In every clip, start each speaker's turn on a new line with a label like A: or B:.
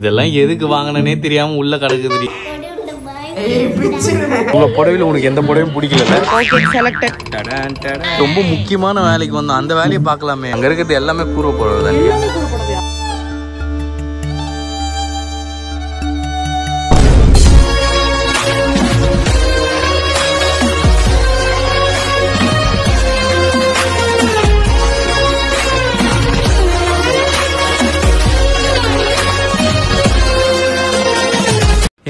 A: இதெல்லாம் எதுக்கு வாங்கினே தெரியாம உள்ள கிடக்குது. உங்க புடவையில உனக்கு எந்த புடவையும் பிடிக்கல. ரொம்ப முக்கியமான வேலைக்கு வந்தோம், அந்த வேலையை பார்க்கலாமே. அங்க இருக்கிறது எல்லாமே கூற போறது.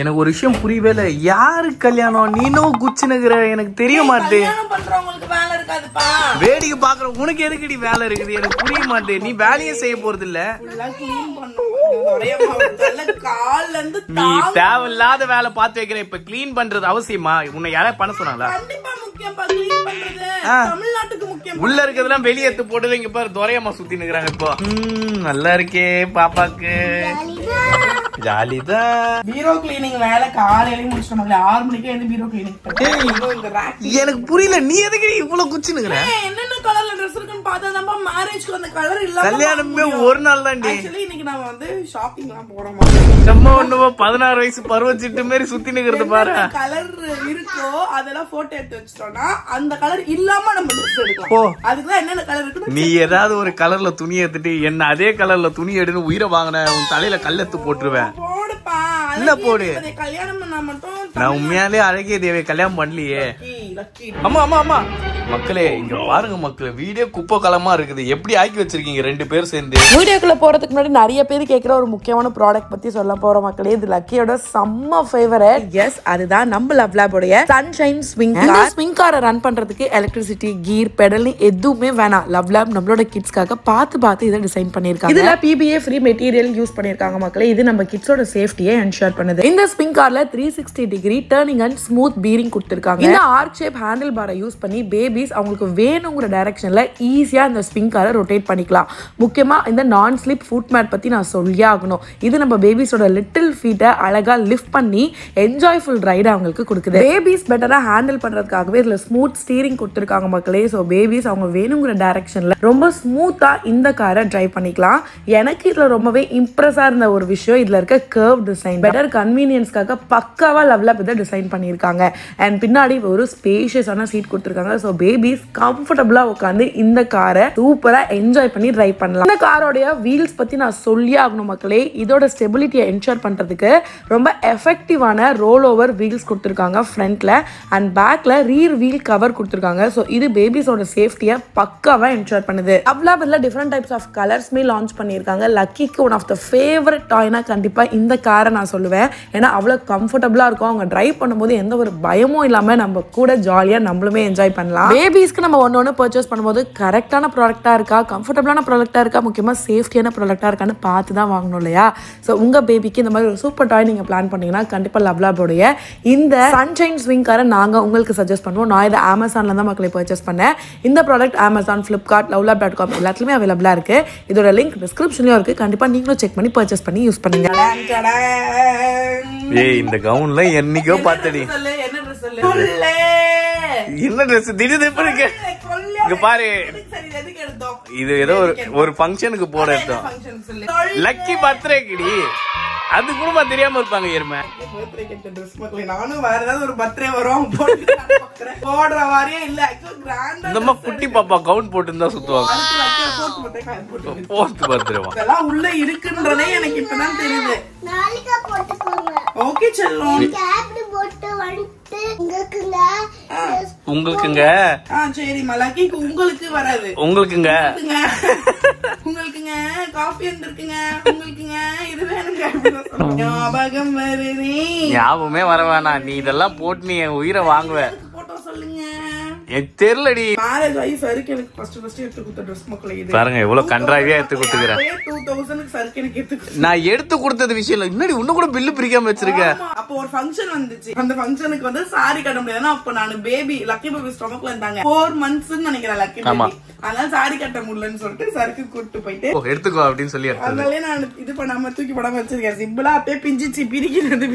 A: எனக்கு ஒரு விஷயம் புரியவே இல்லை. யாரு கல்யாணம்? நீனும் குச்சி நகர எனக்கு தெரிய மாட்டேன். வேடிக்கை பாக்குற உனக்கு எதுக்கடி வேலை இருக்குது? எனக்கு புரிய மாட்டேன். நீ வேலையே செய்ய போறது இல்ல. நீ தேவையில்லாத வேலை பார்த்து வைக்கிற. இப்ப கிளீன் பண்றது அவசியமா? உன்னை யாராவது பண்ண சொன்னாங்களா? உள்ள இருக்கிறதுலாம் வெளியேத்து போட்டு இங்க பாரு துரையம்மா சுத்தி நிக்கிறாங்க. இப்போ நல்லா இருக்கே பாப்பாக்கு, ஜாலிதான்.
B: பீரோ கிளீனிங் வேலை காலையில முடிச்சிட்டோம். 6 மணிக்கே வந்து பீரோ கிளீனிங்.
A: எனக்கு புரியல, நீ எதுக்கு இவ்வளவு குச்சி நிக்கிற?
B: என்னென்ன கலர்ல ட்ரெஸ் இருக்குன்னு பார்த்தா நம்ம மேரேஜ்க்கு அந்த கலர் இல்ல.
A: கல்யாணமே ஒரு நாள் தான்.
B: இன்னைக்கு நாம வந்து ஷாப்பிங் எல்லாம் போறோம்.
A: நம்ம ஒண்ணுமோ 16 வயசு பருவச்சிட்டு மாதிரி சுத்தி நிக்கிறது பாரு.
B: கலர் இருக்கோ அதெல்லாம் போட்டோ எடுத்து வச்சிட்டோம்னா அந்த கலர் இல்லாம நம்ம ட்ரெஸ் எடுக்கலாம். அதுக்குதான் என்னென்ன கலர் இருக்கு. நீ ஏதாவது ஒரு கலர்ல துணி எடுத்துட்டு என்ன அதே கலர்ல துணி எடுன்னு உயிரை வாங்கின உன் தலையில கல்லெத்து போட்டுருவேன். இல்ல போடு. கல்யாணம் பண்ணா மட்டும் நான் உண்மையாலே அழகிய தேவை கல்யாணம் பண்ணலையே. ஆமா ஆமா ஆமா மக்களே, இங்க பாருங்க மக்களே, வீடியோ குப்பை களமா இருக்குது. எப்படி ஆக்கி வச்சிருக்கீங்க ரெண்டு பேரும் சேர்ந்து. வீடியோக்குள்ள போறதுக்கு முன்னாடி நிறைய பேர் கேட்கிற ஒரு முக்கியமான ப்ராடக்ட் பத்தி சொல்ல போறோம் மக்களே. இது லக்கியோட செம்ம ஃபேவரட். எஸ், அதுதான் நம்ம லவ்லாபோடைய சன்ஷைன் ஸ்விங் கார். ஸ்விங் காரை ரன் பண்றதுக்கு எலக்ட்ரிசிட்டி, கீர், பெடல் எதுவுமே வேணாம். லவ்லாப் நம்மளோட கிட்ஸ்க்காக பார்த்து இதை டிசைன் பண்ணிருக்காங்க. இதுல PBA ஃப்ரீ மெட்டீரியல் யூஸ் பண்ணிருக்காங்க மக்களே. இது நம்ம கிட்ஸோட சேஃப்டியை என்ஷூர் பண்ணுது. இந்த ஸ்விங் கார்ல 360 degree turning and smooth bearing கொடுத்திருக்காங்க. இந்த ஆர்க் ஷேப் ஹேண்டில் பாரை யூஸ் பண்ணி பேபிஸ் அவங்களுக்கு வேணுங்கிற டைரக்ஷன்ல ஈஸியா இந்த ஸ்விங் காரை ரொட்டேட் பண்ணிக்கலாம். முக்கியமா இந்த நான் ஸ்லிப் ஃபுட் மேட் பத்தி நான் சொல்லியே ஆகணும். இது நம்ம பேபிஸோட லிட்டில் ஃபீட்டை அழகா லிஃப்ட் பண்ணி என்ஜாய்ஃபுல் ரைட் அவங்களுக்கு கொடுக்குது. பேபிஸ் பெட்டரா ஹேண்டில் பண்றதுக்காகவே இதுல ஸ்மூத் ஸ்டீரிங் கொடுத்திருக்காங்க மக்களே. ஸோ பேபிஸ் அவங்க வேணுங்கிற டைரக்ஷன்ல ரொம்ப ஸ்மூத்தா இந்த காரை டிரைவ் பண்ணிக்கலாம். எனக்கு இதுல ரொம்பவே இம்ப்ரெஸ்ஸா இருந்த ஒரு விஷயம் இதுல இருக்க கர்வ் டிசைன். பெட்டர் கன்வீனியன்ஸ்க்காக பக்காவா லவ்லாப் இதை டிசைன் பண்ணியிருக்காங்க. அண்ட் பின்னாடி ஒரு ஸ்பேஷியஸான சீட் கொடுத்திருக்காங்க. ஸோ பேபிஸ் கம்ஃபர்டபுளா உட்காந்து இந்த காரை சூப்பரா என்ஜாய் பண்ணி டிரைவ் பண்ணலாம். இந்த காரோடைய வீல்ஸ் பத்தி நான் சொல்லி ஆகணும் மக்களே. இதோட ஸ்டெபிலிட்டியை என்ஷூர் பண்றதுக்கு ரொம்ப எஃபெக்டிவான ரோல் ஓவர் வீல்ஸ் கொடுத்திருக்காங்க ஃப்ரண்ட்ல. அண்ட் பேக்ல ரீர் வீல் கவர் கொடுத்திருக்காங்க. ஸோ இது பேபிஸோட சேஃப்டியை பக்காவா என்ஷூர் பண்ணுது. லவ்லாப்ல டிஃபரெண்ட் டைப்ஸ் ஆஃப் கலர்ஸ்மே லான்ச் பண்ணியிருக்காங்க. லக்கிக்கு ஒன் ஆஃப் த ஃபேவரட் டாய்னா கண்டிப்பா இந்த காரை நான் சொல்லுவேன். ஏன்னா அவ்வளோ கம்ஃபர்டபுளா இருக்கும். அவங்க டிரைவ் பண்ணும்போது எந்த ஒரு பயமும் இல்லாம நம்ம கூட ஜாலியா நம்மளுமே என்ஜாய் பண்ணலாம். பேபிஸ்க்கு நம்ம ஒன்று பர்ச்சேஸ் பண்ணும்போது கரெக்டான ப்ராடக்டா இருக்கா, கம்ஃபர்டபுளான ப்ராடக்டா இருக்கா, முக்கியமா சேஃப்டியான ப்ராடக்டா இருக்கான்னு பார்த்து தான் வாங்கணும் இல்லையா? ஸோ உங்க பேபிக்கு இந்த மாதிரி ஒரு சூப்பர் டாய் நீங்க பிளான் பண்ணீங்கன்னா கண்டிப்பா லவ்லாபோடைய இந்த சன்ஷைன் ஸ்விங் காரை நாங்க உங்களுக்கு சஜஸ்ட் பண்ணுவோம். நான் இதை அமேசான்ல தான் மக்களை பர்ச்சேஸ் பண்ணேன். இந்த ப்ராடக்ட் அமேசான், ஃபிளிப்கார்ட், லவ்லாப்.com எல்லாத்துலயுமே அவைலபிளா இருக்கு. இதோட லிங்க் டிஸ்கிரிப்ஷன்லயும் இருக்கு. கண்டிப்பா நீங்களும் செக் பண்ணி பர்ச்சேஸ் பண்ணி யூஸ் பண்ணுங்க.
A: ஏய், இந்த கவுன்ல என்னைக்கோ பார்த்தடி. என்ன ட்ரெஸ் திடீர்னு எப்படி இருக்கு? இங்க பாரு, இது ஏதோ ஒரு ஃபங்க்ஷனுக்கு போட எடுத்தோம். லக்கி பர்த்டேக்குடி, அது கூட தெரியாம இருப்பாங்க. எருமை நானும் வேற ஏதாவது ஒரு பர்த்டே வரும் போடுற மாதிரியே இல்ல. இந்த மாதிரி குட்டி பாப்பா கவுன் போட்டு இருந்தா சுத்துவாங்க. போர்த்து பர்த்டேவா இதெல்லாம் உள்ள இருக்குன்றதே எனக்கு இப்பதான் தெரியுது. ஓகே செல்லும். உங்களுக்குங்க சரி மலக்கிக்கு உங்களுக்கு வராது. உங்களுக்குங்க காஃபி இருக்குங்க. உங்களுக்குங்க இது வேணுங்க. ஞாபகம் வருது. ஞாபகமே வர வேணாம். நீ இதெல்லாம் போட்டு நீ என் உயிரை வாங்குவ. போட்டோ சொல்லுங்க. எனக்கு தெரியலடி. மேரேஜ் ஆகி சருக்கு எனக்கு ஃபர்ஸ்ட் எடுத்து கொடுத்த ட்ரெஸ் மக்களே. இது பாருங்க எவ்வளவு கன்றாவியா எடுத்து கொடுத்துக்கிறேன். 2000க்கு சருக்கு எனக்கு எடுத்து நான் எடுத்து கொடுத்தது விஷயம் இல்ல. இன்னடி இன்னும் கூட பில்லு பிரிக்காம வச்சிருக்கேன்.
B: அப்போ ஒரு ஃபங்க்ஷன் வந்துச்சு. அந்த ஃபங்க்ஷனுக்கு வந்து சாரி கட்ட முடியாது. அப்ப நான் பேபி லக்கி பேபி ஸ்டொமக்ல இருந்தாங்க 4 months நினைக்கிறேன் லக்கி பேபி. அதனால சாரி கட்ட முடியலன்னு சொல்லிட்டு சருக்கு கூட்டு போயிட்டு
A: எடுத்துக்கோ அப்படின்னு சொல்லி
B: அதனாலே நான் இது பண்ணாம தூக்கி போடாம வச்சிருக்கேன். சிம்பிளா அப்படியே பிஞ்சிச்சு பிரிக்கிறது.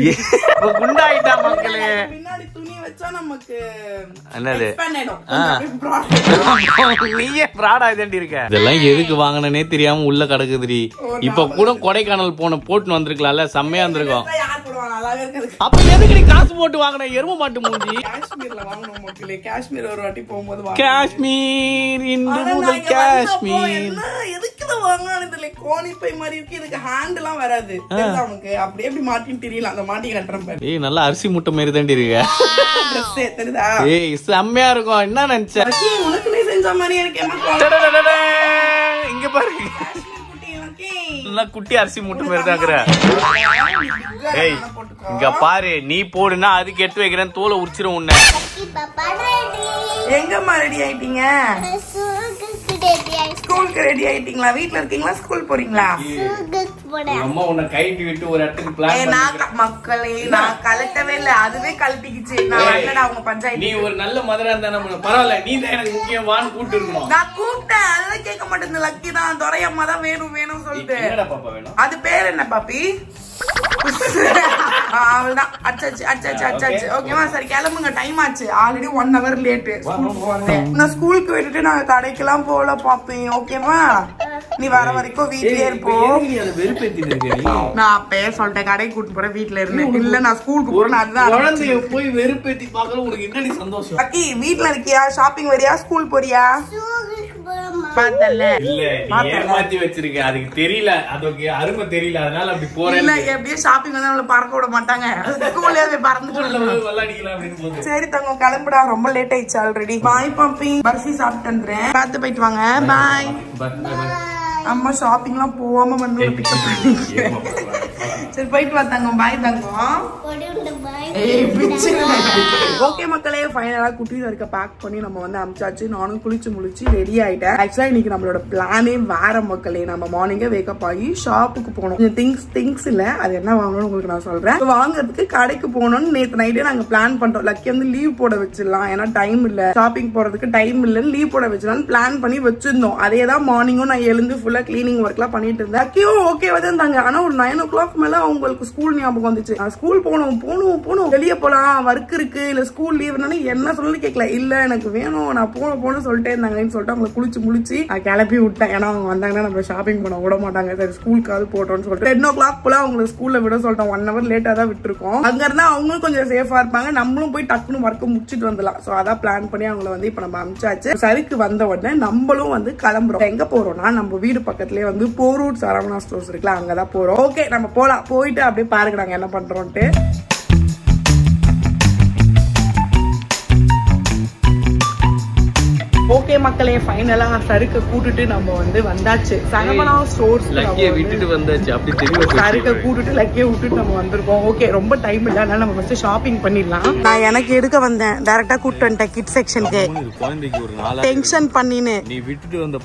A: குண்டாயிட்டா மக்களே.
B: பின்னாடி துணி வச்சா நமக்கு
A: என்னது
B: எக்ஸ்பேண்ட்
A: நீயே ப்ராடா இதண்டி இருக்க. இதெல்லாம் எதுக்கு வாங்கினே தெரியாம உள்ள கிடக்குதுடி. இப்ப கூட கொடைக்கானல் போட்டு வந்திருக்கலாம்ல, செம்மையா இருந்திருக்கும். அப்ப எதுக்கு நீ காசு போட்டு வாங்கின எரும மாட்டு மூஞ்சி?
B: காஷ்மீர்ல வாங்கணும் மக்களே. காஷ்மீர் ஒரு வாட்டி போகும்போது
A: காஷ்மீர் இன்று முதல் காஷ்மீர்
B: எதுக்குல வாங்கணும் தெரியல. கோணிப்பை மாதிரி இருக்கு. இதுக்கு ஹேண்ட் எல்லாம் வராது நமக்கு. அப்படியே எப்படி மாட்டின்னு தெரியல. அந்த மாட்டி கட்டுறேன் பாரு.
A: ஏய் நல்லா அரிசி முட்டை மாதிரி தாண்டி இருக்க.
B: தெரியுதா?
A: ஏய் செம்மையா இருக்கும். என்ன நினைச்ச?
B: உனக்கு நீ செஞ்ச மாதிரி இருக்கே.
A: இங்க பாரு குட்டி அரிசி முட்டை மாதிரி தாக்குற. ஏய் இங்க பாரு, நீ போடுனா அதுக்கு எடுத்து வைக்கிறேன், தோலை உரிச்சிரும் உன்ன.
B: எங்கம்மா ரெடி ஆயிட்டீங்க? ஸ்கூலுக்கு ரெடி ஆயிட்டீங்களா? வீட்ல இருக்கீங்களா? ஸ்கூல் போறீங்களா?
A: அம்மா உன்னை கைட்டி விட்டு ஒரு இடத்துக்கு பிளான்
B: மக்களே நான் கலட்டவே இல்ல, அதுவே கலட்டிக்கிச்சு. நான் வரலடா உங்க பஞ்சாயத்து.
A: நீ ஒரு நல்ல மதரா இருந்தா பரவாயில்ல, நீ தான் எனக்கு முக்கியம் வான்னு கூப்பிட்டு இருக்கணும்.
B: நான் கூப்பிட்டேன், அதெல்லாம் கேட்க மாட்டேன். லக்கி தான் துரையம்மா தான் வேணும் வேணும் சொல்லிட்டு. அது பேர் என்ன பாப்பி? அவ்வளவுதான். அச்சாச்சு அச்சாச்சு அச்சாச்சு. ஓகேவா? சரி கிளம்புங்க, டைம் ஆச்சு. Already 1 hour late. நான் ஸ்கூலுக்கு விட்டுட்டு நாங்க கடைக்கெல்லாம் போல பாப்பேன். ஓகேவா? நீ வர வரைக்கும் வீட்லயே இருப்போம். நான் அப்பயே சொல்லிட்டேன் கடைக்கு கூட்டு போறேன், வீட்டுல இருந்தேன். இல்ல நான் ஸ்கூலுக்கு போறேன். அதுதான்
A: குழந்தைய போய் வெறுப்பேத்தி பாக்கல. உனக்கு என்னடி சந்தோஷம்?
B: லக்கி வீட்டுல இருக்கியா? ஷாப்பிங் வரியா? ஸ்கூல் போறியா?
A: ஏமாத்தி வச்சிருக்கேன். அதுக்கு தெரியல, அதுக்கு அருமை தெரியல, அதனால அப்படி போறேன்.
B: இல்ல எப்படியே ஷாப்பிங் வந்து நம்மள பறக்க விட மாட்டாங்க. ஸ்கூல்ல பறந்துட்டு. சரி தங்க கிளம்புடா, ரொம்ப லேட் ஆயிடுச்சு ஆல்ரெடி. பாய் பாப்பி. பர்ஃபி சாப்பிட்டு வந்துறேன். பார்த்து போயிட்டு வாங்க. பாய். அம்மா ஷாப்பிங் எல்லாம் போகாம வந்து பிக்கப் பண்ணிக்கிறேன். சரி போயிட்டு வா தங்கம். பாய் தங்கம். ஓகே மக்களே, ஃபைனலா குட்டீஸ் இருக்க பேக் பண்ணி நம்ம வந்து அமிச்சாச்சு. நானும் குளிச்சு முழிச்சு ரெடி ஆயிட்டேன். ஆக்சுவலா இன்னைக்கு நம்மளோட பிளானே வேற மக்களே. நம்ம மார்னிங்கே வேக்கப் ஆகி ஷாப்புக்கு போனோம். திங்ஸ் இல்ல, அது என்ன வாங்கணும்னு உங்களுக்கு நான் சொல்றேன். வாங்குறதுக்கு கடைக்கு போகணும்னு நேத்து நைட்டே நாங்க பிளான் பண்றோம். லக்கி வந்து லீவ் போட வச்சிடலாம், ஏன்னா டைம் இல்ல, ஷாப்பிங் போறதுக்கு டைம் இல்லன்னு லீவ் போட வச்சிடலாம் பிளான் பண்ணி வச்சிருந்தோம். அதே தான் மார்னிங்கும் நான் எழுந்து ஃபுல்லா கிளீனிங் ஒர்க் எல்லாம் பண்ணிட்டு இருந்தேன். லக்கியும் ஓகேவா தான் இருந்தாங்க. ஆனா ஒரு 9 o'clock மேல அவங்களுக்கு ஸ்கூல் ஞாபகம் வந்துச்சு. ஸ்கூல் போகணும் வெளியே போலாம், ஒர்க் இருக்கு, இல்ல ஸ்கூல் லீவ் என்ன சொல்லி கேட்கல. இல்ல எனக்கு வேணும், நான் போகணும்னு சொல்லிட்டே இருந்தாங்கன்னு சொல்லிட்டு அவங்க குளிச்சு முழிச்சு கிளப்பி விட்டேன். ஏன்னா அவங்க வந்தாங்கன்னா நம்ம ஷாப்பிங் பண்ண விட மாட்டாங்க. சரி ஸ்கூலுக்காவது போட்டோம்னு சொல்லிட்டு 10 o'clock போல அவங்களுக்கு ஸ்கூல்ல விட சொல்லிட்டோம். 1 hour லேட்டா தான் விட்டுருக்கோம். அங்க இருந்தா அவங்களும் கொஞ்சம் சேஃபா இருப்பாங்க, நம்மளும் போய் டக்குன்னு ஒர்க்க முடிச்சுட்டு வந்துடலாம். சோ அதான் பிளான் பண்ணி அவங்களை வந்து இப்ப நம்ம அமிச்சாச்சு. சருக்கு வந்த உடனே நம்மளும் வந்து கிளம்புறோம். எங்க போறோம்னா நம்ம வீடு பக்கத்துலயே வந்து போரூர் சரவணா ஸ்டோர்ஸ் இருக்குல்ல, அங்கதான் போறோம். ஓகே நம்ம போலாம். போயிட்டு அப்படியே பாருங்க நாங்க என்ன பண்றோம்ட்டு. ஓகே மக்களே, ஃபைனலா சருக்க கூட்டிட்டு நம்ம வந்து வந்தாச்சு. சரவணா ஸ்டோர்ஸ்
A: விட்டுட்டு வந்தாச்சு. அப்படி தெரியும்,
B: சருக்க கூட்டிட்டு லக்கிய விட்டுட்டு நம்ம வந்திருக்கோம். ஓகே ரொம்ப டைம் இல்ல, அதனால நம்ம ஃபர்ஸ்ட் ஷாப்பிங் பண்ணிடலாம். நான் எனக்கு எடுக்க வந்தேன், டைரக்டா கூட்டிட்டு வந்துட்டேன் கிட் செக்ஷனுக்கு.
A: குழந்தைக்கு ஒரு 4
B: டென்ஷன் பண்ணினு
A: நீ விட்டுட்டு வந்த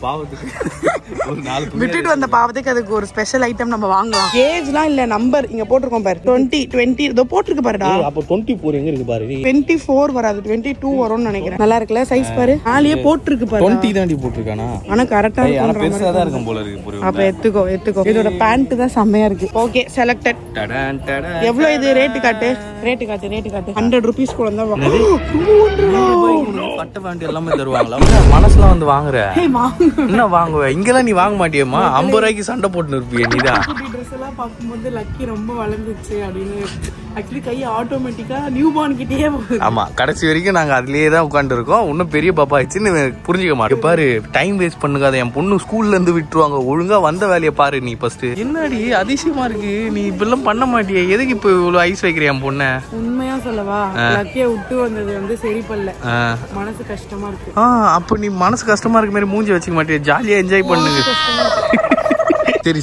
A: பாவத்துக்கு
B: அதுக்கு ஒரு ஸ்பெஷல் ஐட்டம் நம்ம வாங்கலாம். ஏஜ்லாம் இல்ல, நம்பர் இங்க போட்டுருக்கோம் பாரு. 20 இதோ போட்டுருக்கு பாருடா.
A: அப்ப 24 எங்க இருக்கு பாரு.
B: 24 வராது, 22 வரும்னு நினைக்கிறேன். நல்லா இருக்குல்ல சைஸ் பாரு. ஆலியே போட்டுருக்கு பாரு.
A: 20 தாண்டி போட்டுருக்கானா?
B: ஆனா கரெக்ட்டா இருக்கு.
A: ஆனா பெருசா தான் இருக்கும் போல இருக்கு.
B: அப்ப எடுத்துக்கோ. இதோட பேண்ட் தான் செமையா இருக்கு. Okay selected. எவ்வளவு இது? ரேட் காட்டு. 100 rupees கூட தான்.
A: பட்ட பேண்ட் எல்லாமே தருவாங்களா? மனசுல வந்து வாங்குற என்ன வாங்குவ? இங்கெல்லாம் நீ வாங்க மாட்டியம்மா. 50 ரூபாய்க்கு சண்டை போட்டு இருப்பிய நீதான்.
B: ட்ரெஸ் எல்லாம் பார்க்கும்போது லக்கி ரொம்ப வளர்ந்துச்சு அப்படின்னு. ஆக்சுவலி கை ஆட்டோமேட்டிக்கா நியூ பார்ன் கிட்டே போகுது.
A: ஆமா, கடைசி வரைக்கும் நாங்க அதுலயே தான் உட்கார்ந்து இருக்கோம். இன்னும் பெரிய பாப்பா ஆயிடுச்சுன்னு புரிஞ்சுக்க மாட்டேன். பாரு டைம் வேஸ்ட் பண்ணுக்காத. என் பொண்ணு ஸ்கூல்ல இருந்து விட்டுருவாங்க. ஒழுங்கா வந்த வேலையை பாரு நீ ஃபர்ஸ்ட். என்னடி அதிசயமா இருக்கு, நீ இப்பெல்லாம் பண்ண மாட்டிய. எதுக்கு இப்ப இவ்வளவு ஐஸ் வைக்கிற என் பொண்ண?
B: உண்மையா சொல்லவா, லக்கிய விட்டு வந்தது வந்து சரி பண்ணல. மனசு கஷ்டமா இருக்கு.
A: அப்ப நீ மனசு கஷ்டமா இருக்க மாதிரி மூஞ்சி வச்சுக்க மாட்டிய. ஜாலியா என்ஜாய் பண்ணுங்க.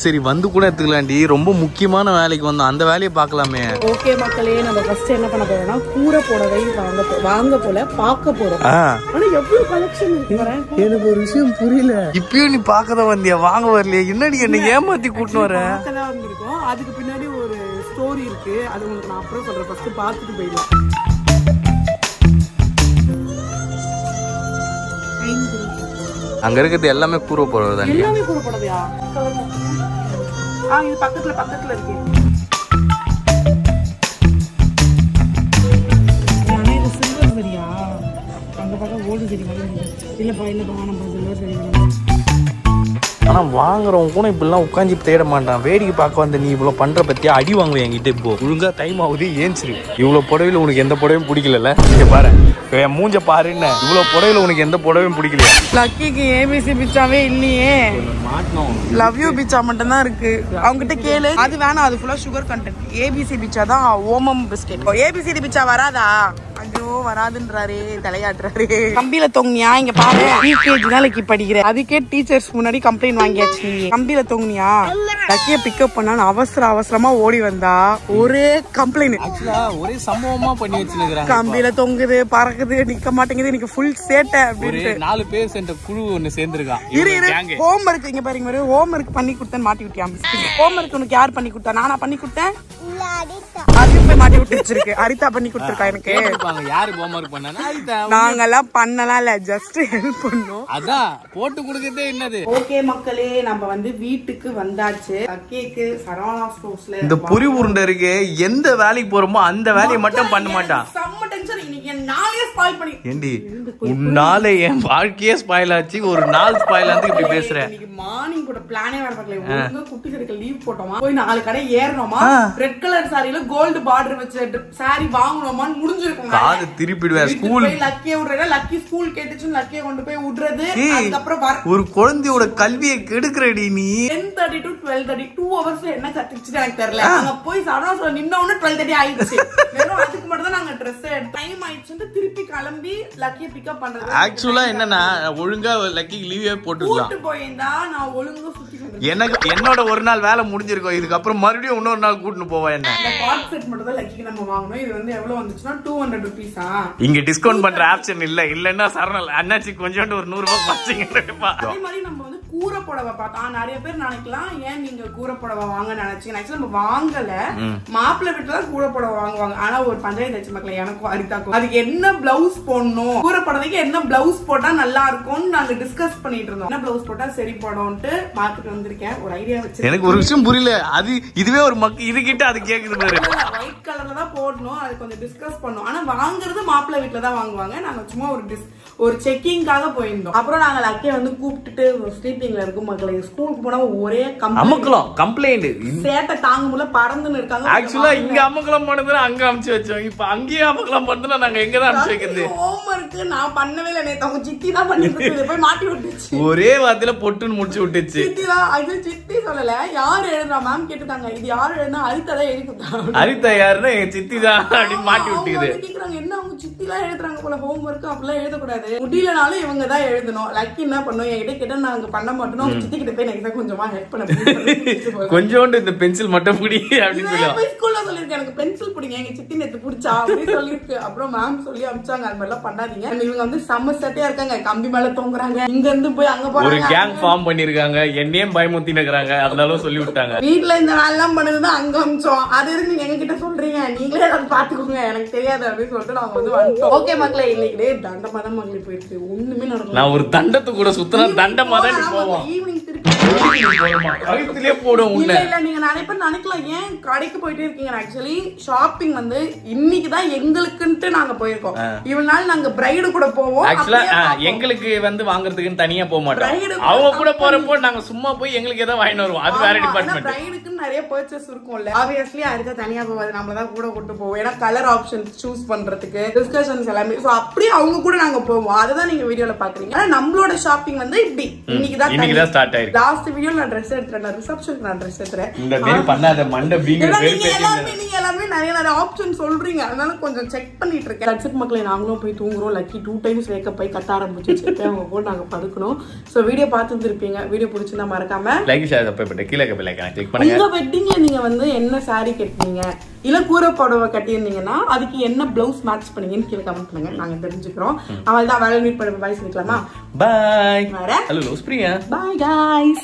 A: சரி வந்து கூட எடுத்துக்கலாண்டி. ரொம்ப முக்கியமான வேலைக்கு வந்தோம், அந்த வேலையை பார்க்கலாமே.
B: ஓகே மக்களே, நம்ம ஃபர்ஸ்ட் என்ன பண்ண போறோம்னா கூரை போடவை வாங்க போல பார்க்க போறோம். ஆனா எவ்வளவு கலெக்ஷன் இருக்கு பாரு.
A: எனக்கு ஒரு விஷயம் புரியல. இப்பயும் நீ பார்க்கதான் வந்தியா, வாங்க வரலையா? என்னடி என்ன ஏமாத்தி கூட்டிட்டு வர?
B: பார்க்கதான் வந்திருக்கோம். அதுக்கு பின்னாடி ஒரு ஸ்டோரி இருக்கு, அது உங்களுக்கு நான் அப்புறம் சொல்றேன். ஃபர்ஸ்ட் பார்த்துட்டு போயிடலாம்.
A: அங்க இருக்கிறது எல்லாமே கூற போறது தான்.
B: எல்லாமே கூற போறதையா? இது பக்கத்துல இருக்கு. ஆனா இது சில்வர் சரியா? அங்க பக்கம் கோல்டு சரி மாதிரி இல்லப்பா. நம்ம சில்வர் சரி.
A: ஆனா வாங்குறவங்க கூட இப்படிலாம் உட்காந்து தேட மாட்டான். வேடிக்கை பார்க்க வந்த நீ இவ்வளவு பண்ற பத்தியா அடி வாங்குவேன் என்கிட்ட. இப்போ ஒழுங்கா டைம் ஆகுது, ஏன்சரி. இவ்வளவு புடவையில உனக்கு எந்த புடவையும் பிடிக்கல. இங்க பாரு, என் மூஞ்ச பாருன்னு. இவ்வளவு புடவையில உனக்கு எந்த புடவையும் பிடிக்கலையா?
B: லக்கிக்கு ஏபிசி பிச்சாவே இல்லையே, மாட்டணும். லவ் யூ பிச்சா மட்டும் தான் இருக்கு. அவங்ககிட்ட கேளு. அது வேணாம், அது ஃபுல்லா சுகர் கண்டென்ட். ஏபிசி பிச்சா தான் ஓமம் பிஸ்கெட். ஏபிசிடி பிச்சா வராதா? ஐயோ வராதுன்றாரு, தலையாட்டுறாரு. கம்பியில தொங்குனியா? இங்க பாரு, யூகேஜி தான் லக்கி படிக்கிற. அதுக்கே டீச்சர்ஸ் முன்னாடி கம்ப்ளைண்ட் வாங்கியாச்சு. கம்பியில தொங்குனியா? லக்கிய பிக்கப் பண்ணான்னு அவசரமா ஓடி வந்தா ஒரே கம்ப்ளைண்ட்.
A: ஒரே சம்பவமா பண்ணி வச்சிருக்காங்க.
B: கம்பியில தொங்குது, பறக்குது, நிக்க மாட்டேங்குது, இன்னைக்கு ஃபுல் சேட்டை அப்படின்னு 4
A: பேர் சேர்ந்த குழு ஒன்னு சேர்ந்திருக்கான்.
B: ஹோம் ஒர்க் இங்க பாருங்க, ஹோம் ஒர்க் பண்ணி கொடுத்தேன்னு மாட்டி விட்டியாம். ஹோம் ஒர்க் உனக்கு யார் பண்ணி கொடுத்தா? நானா பண்ணி கொடுத்தேன். அதையும் போய் மாட்டி விட்டு வச்சிருக்கு. அரிதா பண்ணி கொடுத்துருக்கா எனக்கு.
A: யாரு ஹோம் ஒர்க் பண்ணா?
B: நாங்கெல்லாம் பண்ணலாம் இல்ல, ஜஸ்ட் ஹெல்ப் பண்ணோம்.
A: அதான் போட்டு கொடுக்கறதே என்னது.
B: ஓகே மக்களே, நம்ம வந்து வீட்டுக்கு வந்தாச்சு. கேக்கு சரவணா ஸ்டோர்ஸ்ல
A: இந்த பொரி உருண்டை இருக்கு. எந்த வேலைக்கு போறோமோ அந்த வேலையை மட்டும் பண்ண மாட்டான்.
B: செம்ம டென்ஷன். இன்னைக்கு என் நாளே ஸ்பாயில் பண்ணி.
A: ஏண்டி உன்னால என் வாழ்க்கையே ஸ்பாயில் ஆச்சு, ஒரு நாள் ஸ்பாயில் ஆனதுக்கு இப்படி பேசுற?
B: இன்னைக்கு மார்னிங் கூட பிளானே வர பார்க்கல. ஒழுங்கா குட்டி கடைக்கு லீவ் போட்டோமா, போய் 4 கடை ஏறணுமா, ரெட் கலர் சாரியில கோல்டு பார்டர் வச்ச சாரி வாங்கணுமான்னு முடிஞ்சிருக்கும்.
A: காது திருப்பிடுவேன். ஸ்கூல்
B: லக்கிய விடுறத, லக்கி ஸ்கூல் கேட்டுச்சுன்னு லக்கிய கொண்டு போய் விடுறது. அதுக்கப்புறம் ஒரு
A: குழந்தையோட கல்வியை கெடுக்கிறடி நீ.
B: 10:30 to 12:30 2 ஹவர்ஸ்ல என்ன கத்துச்சு எனக்கு தெரியல. அங்க போய் சரவணா நின்ன உடனே 12:30 ஆயிடுச்சு. வெறும் அதுக்கு மட்டும் தான் நாங்க ட்ரெஸ் டைம் ஆயிடுச்சுன்னு திருப்பி கிளம்பி லக்கிய பிக்கப் பண்றது.
A: ஆக்சுவலா என்னன்னா, ஒழுங்கா லக்கிக்கு லீவே போட்டுக்கலாம்.
B: போயிருந்தா நான் ஒழுங்கா சுத்தி
A: எனக்கு என்னோட ஒரு நாள் வேலை முடிஞ்சிருக்கும். இதுக்கப்புறம் மறுபடியும் இன்னொரு நாள் கூட்டிட்டு போவேன். என்ன
B: இந்த கார்ட் செட் மட்டும் தான் லக்கிக்கு நம்ம வாங்கணும். இது வந்து எவ்வளவு வந்துச்சுன்னா 200 rupees-ஆ.
A: இங்க டிஸ்கவுண்ட் பண்ற ஆப்ஷன் இல்லன்னா சரணல் அண்ணாச்சி கொஞ்சோண்டு ஒரு 100 ரூபாய் பச்சிங்கப்பா.
B: அதே மாதிரி நம்ம வந்து கூரை புடவை பார்த்தா நிறைய பேர் நினைக்கலாம், ஏன் நீங்க கூரை புடவை வாங்க நினைச்சீங்க. ஆக்சுவலா நம்ம வாங்கல, மாப்பிள்ளை வீட்டுல தான் கூரை புடவை வாங்குவாங்க. ஆனா ஒரு பஞ்சாயத்து வச்சு மக்கள் எனக்கும் அரிதாக்கும் அதுக்கு என்ன பிளவுஸ் போடணும், கூரை புடவைக்கு என்ன பிளவுஸ் போட்டா நல்லா இருக்கும்னு நாங்க டிஸ்கஸ் பண்ணிட்டு இருந்தோம். என்ன பிளவுஸ் போட்டா சரி போடும்ட்டு பார்த்துட்டு வந்திருக்கேன். ஒரு ஐடியா வச்சு
A: எனக்கு ஒரு விஷயம் புரியல. அது இதுவே ஒரு மக்கு இது கிட்ட அது கேக்குது பாரு.
B: ஒயிட் கலர்ல தான் போடணும், அது கொஞ்சம் டிஸ்கஸ் பண்ணோம். ஆனா வாங்குறது மாப்பிள்ளை வீட்டுல தான் வாங்குவாங்க. நாங்க சும்மா ஒரு செக்கிங்காக போயிருந்தோம். அப்புறம் நாங்க லக்கிய வந்து கூப்பிட்டுட்டு ஸ்லீப்பிங்ல இருக்கும் மக்களை ஸ்கூலுக்கு போனா ஒரே
A: கம்ப்ளைண்ட்
B: சேட்டை தாங்க முடியல, பறந்துன்னு இருக்காங்க.
A: ஆக்சுவலா இங்க அமக்கலம் பண்ணது அங்க அனுப்பிச்சு வச்சோம். இப்ப அங்கேயே அமக்கலம் பண்ணா நாங்க எங்க தான் அனுப்பிச்சு வைக்கிறது?
B: ஹோம் ஒர்க் நான் பண்ணவே இல்லை, நேத்து அவங்க சித்தி தான் பண்ணிட்டு போய் மாட்டி விட்டுச்சு.
A: ஒரே வார்த்தையில பொட்டுன்னு முடிச்சு விட்டுச்சு.
B: சித்தி தான் அது சித்தி சொல்லல, யாரு எழுதுறா மேம் கேட்டுட்டாங்க. இது யாரு எழுதுனா அரிதா தான் எழுதிட்டாங்க.
A: அரிதா யாருன்னா எங்க சித்தி தான் அப்படின்னு மாட்டி விட்டுக்குது.
B: கேக்குறாங்க என்ன அவங்க சித்தி எல்லாம் எழுதுறாங்க போல, ஹோம் ஒர்க் அப்படிலாம் எழுதக்கூடாது, முடியலனாலும் இவங்க தான் எழுதணும். லக்கி என்ன பண்ணும், என்கிட்ட கேட்டா நாங்க பண்ண மாட்டோம், சித்தி கிட்ட போய் எனக்கு கொஞ்சமா ஹெல்ப் பண்ண
A: கொஞ்சோண்டு இந்த பென்சில் மட்டும் பிடி அப்படின்னு சொல்லி
B: ஸ்கூல்ல சொல்லிருக்கேன். எனக்கு பென்சில் பிடிங்க, எங்க சித்தி நேத்து பிடிச்சா அப்படின்னு சொல்லிருக்கு. அப்புறம் மேம் சொல்லி அனுப்பிச்சாங்க, அது மாதிரிலாம் பண்ணாதீங்க. இவங்க வந்து செம்ம செட்டையா இருக்காங்க, கம்பி மேல தொங்குறாங்க, இங்க இருந்து போய் அங்க போறாங்க,
A: ஒரு கேங் ஃபார்ம் பண்ணிருக்காங்க, என்னையும் பயமுத்தி நிக்கிறாங்க. அதனால சொல்லி விட்டாங்க.
B: வீட்டுல இந்த வேலை எல்லாம் பண்ணதுதான் அங்க அமிச்சோம். அது இருக்கு நீங்க எங்க கிட்ட சொல்றீங்க, நீங்களே அதை பாத்துக்கோங்க, எனக்கு தெரியாது அப்படின்னு சொல்லிட்டு நாங்க வந்து வந்துட்டோம். ஓகே மக்களே, இன்னைக்கு தண்டமா தான் மக்களே போயிருக்கு, ஒண்ணுமே நடக்கல.
A: நான் ஒரு தண்டத்து கூட சுத்தினா தண்டமா தான் போவோம்.
B: ஈவினிங் திருப்பி
A: போடும்.
B: இல்ல நீங்க நிறைய பேர் நினைக்கலாம் ஏன் கடைக்கு போயிட்டே இருக்கீங்க. ஆக்சுவலி ஷாப்பிங் வந்து இன்னைக்குதான் எங்களுக்குன்ட்டு நாங்க போயிருக்கோம். இவ்வளவு நாள் நாங்க பிரைடு கூட போவோம்.
A: ஆக்சுவலா எங்களுக்கு வந்து வாங்குறதுக்குன்னு தனியா போக மாட்டோம். அவங்க கூட போறப்போ நாங்க சும்மா போய் எங்களுக்கு ஏதாவது வாங்கிட்டு வருவோம். அது வேற டிபார்ட்மெண்ட்.
B: பிரைடுக்கு நிறைய பர்ச்சேஸ் இருக்கும்ல, ஆப்வியஸ்லி அடுத்த தனியா போவாது, நம்மள தான் கூட கூட்டு போவோம். ஏன்னா கலர் ஆப்ஷன் சூஸ் பண்றதுக்கு டிஸ்கஷன்ஸ் எல்லாமே. சோ அப்படியே அவங்க கூட நாங்க போவோம். அதுதான் நீங்க வீடியோல பாக்குறீங்க. ஆனா நம்மளோட ஷாப்பிங் வந்து இப்படி இன்னைக்குதான் ஸ்டார்ட் ஆயிருக்கு. லாஸ்ட் வீடியோல நான் ட்ரெஸ் எடுத்துறேன், ரிசப்ஷனுக்கு நான் ட்ரெஸ் எடுத்துறேன்.
A: இந்த மாதிரி பண்ணாத மண்ட பீங்க
B: நீங்க எல்லாமே நிறைய ஆப்ஷன் சொல்றீங்க, அதனால கொஞ்சம் செக் பண்ணிட்டு இருக்கேன். தட்ஸ் மக்களை நாங்களும் போய் தூங்குறோம். லக்கி 2 times வேக்கப் போய் கத்த ஆரம்பிச்சு அவங்க கூட நாங்க படுக்கணும். சோ வீடியோ பார்த்துட்டு இருப்பீங்க. வீடியோ பிடிச்சிருந்தா மறக்காம லைக் ஷேர் சப்ஸ்கிரைப் கீழே கிளிக் பண்ணுங்க. உங்க வெட்டிங்ல நீங்க வந்து என்ன சாரி கட்டினீங்க, இல்ல கூரை புடவை கட்டியிருந்தீங்கன்னா அதுக்கு என்ன பிளவுஸ் மேட்ச் பண்ணீங்கன்னு கீழே கமெண்ட் பண்ணுங்க, நாங்க தெரிஞ்சுக்கிறோம். அவள் தான் வேலை மீட் பண்ண பாய் சொல்லிக்கலாமா? பாய். ஹலோ பிரியா. பாய் गाइस.